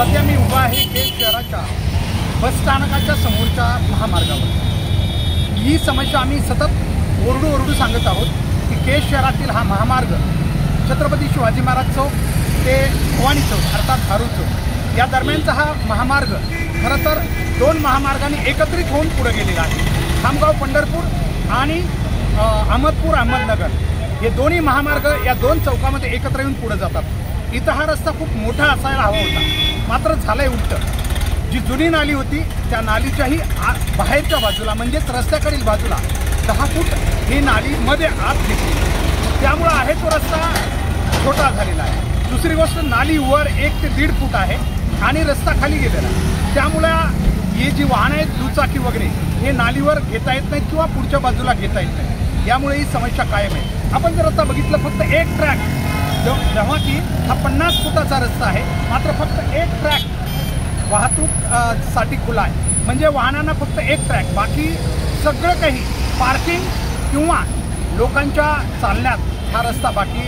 सध्या मी उभा आहे केज शहराच्या बसस्थानकाच्या समोरच्या महामार्गावर। ही समस्या आम्ही सतत ओरडू सांगत आहोत की केज शहरातील हा महामार्ग छत्रपती शिवाजी महाराज चौक ते भवानी चौक अर्थात धारू चौक या दरम्यानचा हा महामार्ग खरं तर दोन महामार्गांनी एकत्रित होऊन पुढे गेलेला आहे। खामगाव पंढरपूर आणि अहमदपूर अहमदनगर हे दोन्ही महामार्ग या दोन चौकामध्ये एकत्र येऊन पुढे जातात। इथं हा रस्ता खूप मोठा असायला हवा होता, मात्र झालंय उलटं। जी जुनी नाली होती त्या नालीच्याही बाहेरच्या बाजूला म्हणजेच रस्त्याकडील बाजूला 10 फूट ही नाली मध्ये आत घेतली, त्यामुळे आहे तो रस्ता छोटा झालेला आहे। दुसरी गोष्ट नाली वर 1 ते 1.5 फूट आहे आणि रस्ता खाली गेलेला आहे, त्यामुळे ही जी वाहनं आहेत दुचाकी वगैरे हे नालीवर घेता येत नाहीत किंवा पुढच्या बाजूला घेता येत नाही, यामुळे ही समस्या कायम आहे। आपण जर आता बघितलं फक्त एक ट्रॅक जेव्हा की हा 50 फुटाचा रस्ता आहे, मात्र फक्त एक ट्रॅक वाहतूक साठी खुला आहे, म्हणजे वाहनांना फक्त एक ट्रॅक, बाकी सगळं काही पार्किंग किंवा लोकांच्या चालण्यात हा रस्ता बाकी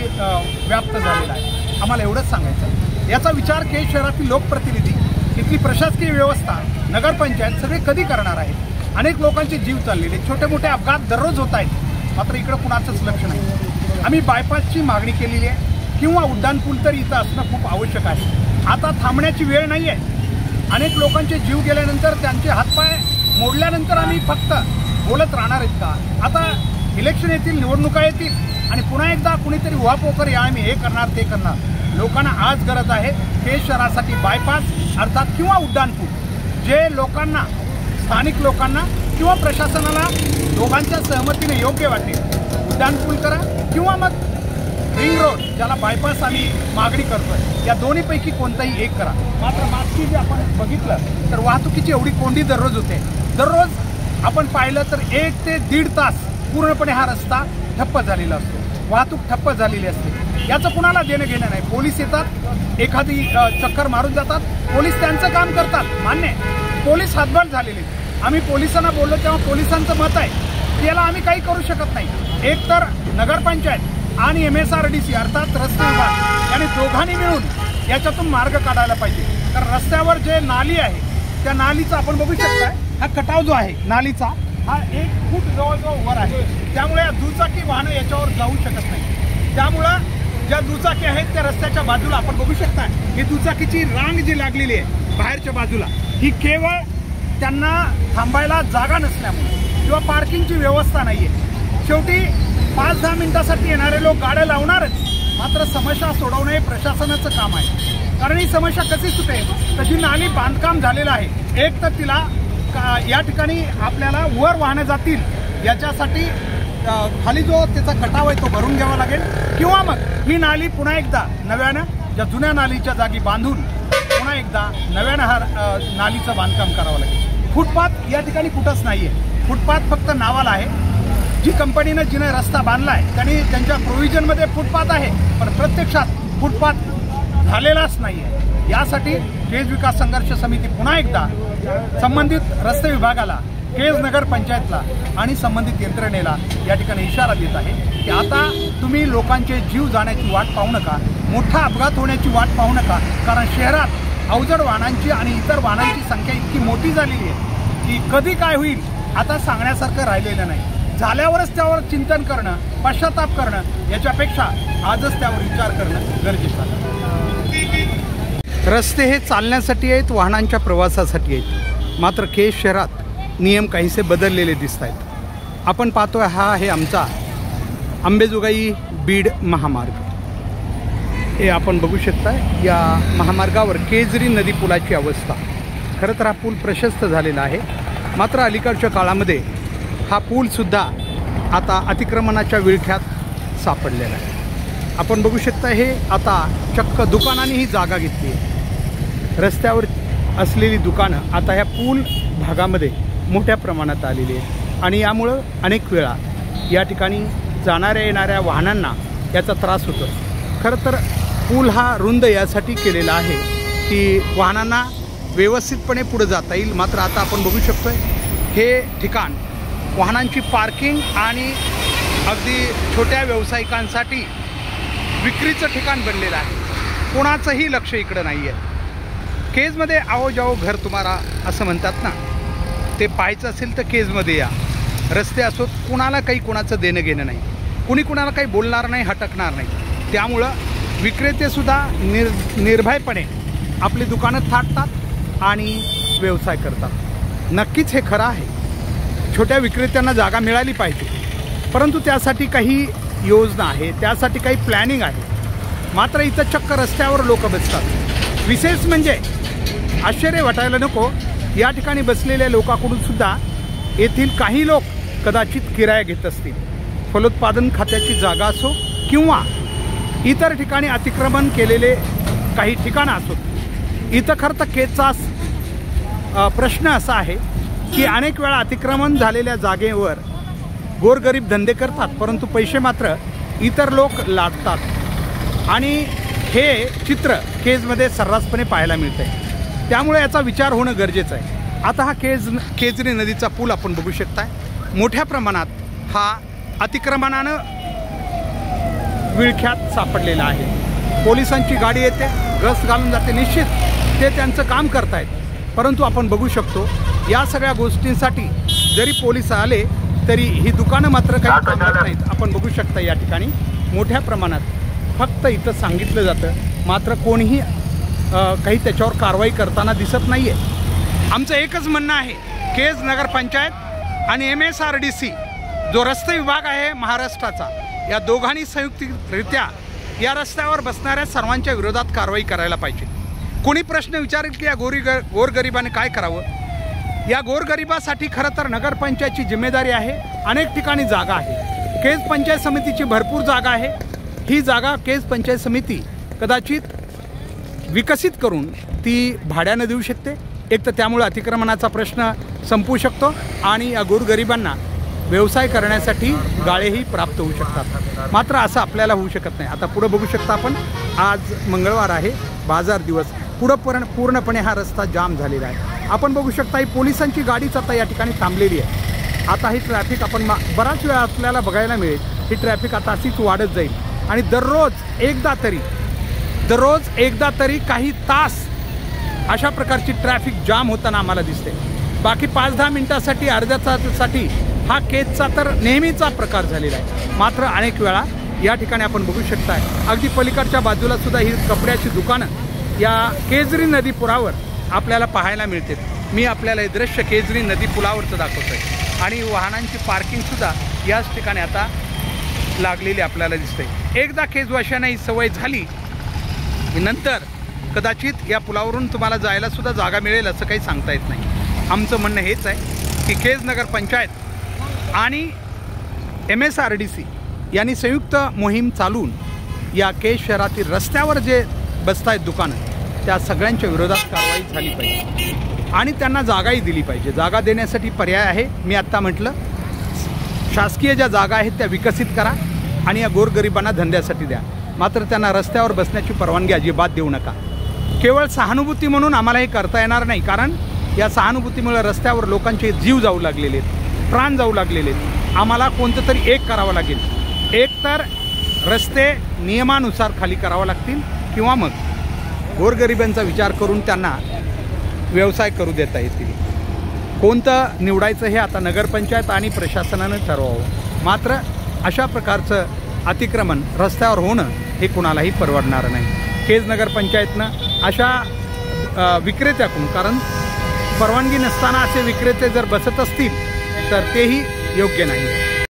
व्याप्त झालेला आहे। आम्हाला एवढंच सांगायचं, याचा विचार केज शहरातील लोकप्रतिनिधी, इथली प्रशासकीय व्यवस्था, नगरपंचायत सगळे कधी करणार आहे? अनेक लोकांचे जीव चाललेले, छोटे मोठे अपघात दररोज होत आहेत, मात्र इकडं कुणाचंच लक्ष नाही। आम्ही बायपासची मागणी केलेली आहे किंवा उड्डाणपूल तर इथं असणं खूप आवश्यक आहे। आता थांबण्याची वेळ नाही आहे। अनेक लोकांचे जीव गेल्यानंतर त्यांचे हातपाय मोडल्यानंतर आम्ही फक्त बोलत राहणार आहेत का? आता इलेक्शन येतील, निवडणुका येतील आणि पुन्हा एकदा कुणीतरी उहापोकर या आम्ही हे करणार ते करणार। लोकांना आज गरज आहे केज शहरासाठी बायपास अर्थात किंवा उड्डाणपूल, जे लोकांना, स्थानिक लोकांना किंवा प्रशासनाला दोघांच्या सहमतीने योग्य वाटेल। उड्डाणपूल करा किंवा मग रिंग रोड ज्याला बायपास आम्ही मागणी करतोय, या दोन्हीपैकी कोणताही एक करा। मात्र मागची जे आपण बघितलं तर वाहतुकीची एवढी कोंडी दररोज होते। दररोज आपण पाहिलं तर 1 ते 1.5 तास पूर्णपणे हा रस्ता ठप्प झालेला असतो, वाहतूक ठप्प झालेली असते। याचं कुणाला देणं घेणं नाही। पोलीस येतात, एखादी चक्कर मारून जातात, पोलीस त्यांचं काम करतात, मान्य आहे। पोलीस हातबल झालेले, आम्ही पोलिसांना बोललो तेव्हा पोलिसांचं मत आहे की याला आम्ही काही करू शकत नाही। एक तर नगरपंचायत आणि MSRDC अर्थात रस्ते विभाग यांनी दोघांनी मिळून याच्यातून मार्ग काढायला पाहिजे। कारण रस्त्यावर जे नाली आहे त्या नालीचा आपण बघू शकताय, हा कटाव जो आहे नालीचा हा 1 फूट जवळजवळ वर आहे, त्यामुळे दुचाकी वाहनं याच्यावर जाऊ शकत नाही। त्यामुळं ज्या दुचाकी आहेत त्या रस्त्याच्या बाजूला आपण बघू शकता, ही दुचाकीची रांग जी लागलेली आहे बाहेरच्या बाजूला, ही केवळ त्यांना थांबायला जागा नसल्यामुळे किंवा पार्किंगची व्यवस्था नाहीये। शेवटी 5-10 मिनिटासाठी येणारे लोक गाड्या लावणारच, मात्र समस्या सोडवणं हे प्रशासनाचं काम आहे। कारण ही समस्या कशी सुटेल? तशी नाली बांधकाम झालेलं आहे, एक तर तिला या ठिकाणी आपल्याला वर वाहनं जातील याच्यासाठी खाली जो त्याचा कटाव आहे तो भरून घ्यावा लागेल, किंवा मग ही नाली पुन्हा एकदा नव्यानं ज्या जुन्या नालीच्या जागी बांधून पुन्हा एकदा नव्यानं हा नालीचं बांधकाम करावं लागेल। फुटपाथ या ठिकाणी कुठंच नाहीये, फुटपाथ फक्त नावाला आहे। जी कंपनीनं जिने रस्ता बांधला आहे त्यांनी त्यांच्या प्रोव्हिजनमध्ये फुटपाथ आहे, पण प्रत्यक्षात फुटपाथ झालेलाच नाहीये। यासाठी केज विकास संघर्ष समिती पुन्हा एकदा संबंधित रस्ते विभागाला, केज नगर पंचायतला आणि संबंधित यंत्रणेला या ठिकाणी इशारा देत आहे की आता तुम्ही लोकांचे जीव जाण्याची वाट पाहू नका, मोठा अपघात होण्याची वाट पाहू नका। कारण शहरात अवजड वाहनांची आणि इतर वाहनांची संख्या इतकी मोठी झालेली आहे की कधी काय होईल आता सांगण्यासारखं राहिलेलं नाही। झाल्यावरच त्यावर चिंतन करणं, पश्चाताप करणं याच्यापेक्षा आजच त्यावर विचार करणं गरजेचं आहे। रस्ते हे चालण्यासाठी आहेत, वाहनांच्या प्रवासासाठी आहेत, मात्र केज शहरात नियम काहीसे बदललेले दिसत आहेत। आपण पाहतोय हा आहे आमचा अंबेजोगाई बीड महामार्ग। हे आपण बघू शकता, या महामार्गावर केजरी नदी पुलाची अवस्था। खरं तर हा पूल प्रशस्त झालेला आहे, मात्र अलीकडच्या काळामध्ये हा पूलसुद्धा आता अतिक्रमणाच्या विळख्यात सापडलेला आहे। आपण बघू शकता, हे आता चक्क दुकानांनी ही जागा घेतली आहे। रस्त्यावर असलेली दुकानं आता ह्या पूल भागामध्ये मोठ्या प्रमाणात आलेली आहे आणि यामुळं अनेक वेळा या ठिकाणी जाणाऱ्या येणाऱ्या वाहनांना याचा त्रास होतो। खरं तर पूल हा रुंद यासाठी केलेला आहे की वाहनांना व्यवस्थितपणे पुढे जाता येईल, मात्र आता आपण बघू शकतोय हे ठिकाण वाहनांची पार्किंग आणि अगदी छोट्या व्यावसायिकांसाठी विक्रीचं ठिकाण बनलेलं आहे। कोणाचंही लक्ष इकडं नाही आहे। केजमध्ये आओ जाओ घर तुम्हाला असं म्हणतात ना, ते पाहायचं असेल तर केजमध्ये या. रस्ते असोत, कुणाला काही कुणाचं देणं घेणं नाही, कुणी कुणाला काही बोलणार नाही, हटकणार नाही. त्यामुळं विक्रेतेसुद्धा निर्भयपणे आपली दुकानं थाटतात आणि व्यवसाय करतात. नक्कीच हे खरं आहे, छोट्या विक्रेत्यांना जागा मिळाली पाहिजे, परंतु त्यासाठी काही योजना आहे, त्यासाठी काही प्लॅनिंग आहे. मात्र इथं चक्क रस्त्यावर लोक बसतात. विशेष म्हणजे आश्चर्य वाटायला नको, या ठिकाणी बसलेल्या लोकांकडूनसुद्धा येथील काही लोक कदाचित किराया घेत असतील. फलोत्पादन खात्याची जागा असो किंवा इतर ठिकाणी अतिक्रमण केलेले काही ठिकाणं असोत. इथं खरं तर केजचा प्रश्न असा आहे की अनेक वेळा अतिक्रमण झालेल्या जागेवर गोरगरीब धंदे करतात, परंतु पैसे मात्र इतर लोक लाटतात आणि हे चित्र केजमध्ये सर्रासपणे पाहायला मिळते. त्यामुळे याचा विचार होणं गरजेचं आहे. आता हा केजरी नदीचा पूल आपण बघू शकताय. मोठ्या प्रमाणात हा अतिक्रमणानं विळख्यात सापडलेला आहे. पोलिसांची गाडी येते, गस्त घालून जाते. निश्चित ते त्यांचं काम करतायत, परंतु आपण बघू शकतो या सगळ्या गोष्टींसाठी जरी पोलीस आले तरी ही दुकानं मात्र काही थांबत नाहीत. आपण बघू शकता या ठिकाणी मोठ्या प्रमाणात फक्त इथं सांगितलं जातं, मात्र कोणीही काही त्याच्यावर कारवाई करताना दिसत नाही आहे. आमचं एकच म्हणणं आहे, केज नगरपंचायत आणि MSRDC जो रस्ते विभाग आहे महाराष्ट्राचा, या दोघांनी संयुक्तरित्या या रस्त्यावर बसणाऱ्या सर्वांच्या विरोधात कारवाई करायला पाहिजे. कोणी प्रश्न विचारेल की या गोरगरिबाने काय करावं. या गोरगरिबासाठी खरं तर नगरपंचायतची जिम्मेदारी आहे. अनेक ठिकाणी जागा आहे, केज पंचायत समितीची भरपूर जागा आहे. ही जागा केज पंचायत समिती कदाचित विकसित करून ती भाड्यानं देऊ शकते. एक तर त्यामुळे अतिक्रमणाचा प्रश्न संपू शकतो आणि या गोरगरिबांना व्यवसाय करण्यासाठी गाळेही प्राप्त होऊ शकतात. मात्र असं आपल्याला होऊ शकत नाही. आता पुढं बघू शकता आपण, आज मंगळवार आहे, बाजार दिवस. पुढं पूर्णपणे हा रस्ता जाम झालेला आहे. आपण बघू शकता ही पोलिसांची गाडीच आता या ठिकाणी थांबलेली आहे. आता ही ट्रॅफिक आपण बराच वेळा आपल्याला बघायला मिळेल. ही ट्रॅफिक आता अशीच वाढत जाईल आणि दररोज एकदा तरी काही तास अशा प्रकारची ट्रॅफिक जाम होताना आम्हाला दिसते. बाकी 5-10 मिनिटासाठी, अर्ध्या तासासाठी हा केजचा तर नेहमीचा प्रकार झालेला आहे. मात्र अनेक वेळा या ठिकाणी आपण बघू शकताय, अगदी पलीकडच्या बाजूला सुद्धा ही कपड्याची दुकानं या केजरी नदी पुलावर आपल्याला पाहायला मिळते. मी आपल्याला हे दृश्य केजरी नदी पुलावरचं दाखवतो आहे आणि वाहनांची पार्किंगसुद्धा याच ठिकाणी आता लागलेली आपल्याला दिसते. एकदा केजवाशांना ही सवय झाली नंतर कदाचित या पुलावरून तुम्हाला जायला सुद्धा जागा मिळेल असं काही सांगता येत नाही. आमचं म्हणणं हेच आहे की केज नगरपंचायत आणि MSRDC यांनी संयुक्त मोहीम चालवून या केज शहरातील रस्त्यावर जे बसतायत दुकानं, त्या सगळ्यांच्या विरोधात कारवाई झाली पाहिजे आणि त्यांना जागाही दिली पाहिजे. जागा देण्यासाठी पर्याय आहे. मी आत्ता म्हटलं, शासकीय ज्या जागा आहेत त्या विकसित करा आणि या गोरगरिबांना धंद्यासाठी द्या, मात्र त्यांना रस्त्यावर बसण्याची परवानगी अजिबात देऊ नका. केवळ सहानुभूती म्हणून आम्हाला हे करता येणार नाही, कारण या सहानुभूतीमुळे रस्त्यावर लोकांचे जीव जाऊ लागलेले आहेत, प्राण जाऊ लागलेले आहेत. आम्हाला कोणतं तरी एक करावं लागेल. एक तर रस्ते नियमानुसार खाली करावं लागतील किंवा मग गोरगरिबांचा विचार करून त्यांना व्यवसाय करू देता येतील. कोणतं निवडायचं हे आता नगरपंचायत आणि प्रशासनानं ठरवावं. मात्र अशा प्रकारचं अतिक्रमण रस्त्यावर होणं हे कुणालाही परवडणार नाही. केज नगरपंचायतनं अशा विक्रेत्याकडून, कारण परवानगी नसताना असे विक्रेते जर बसत असतील तर तेही योग्य नाही.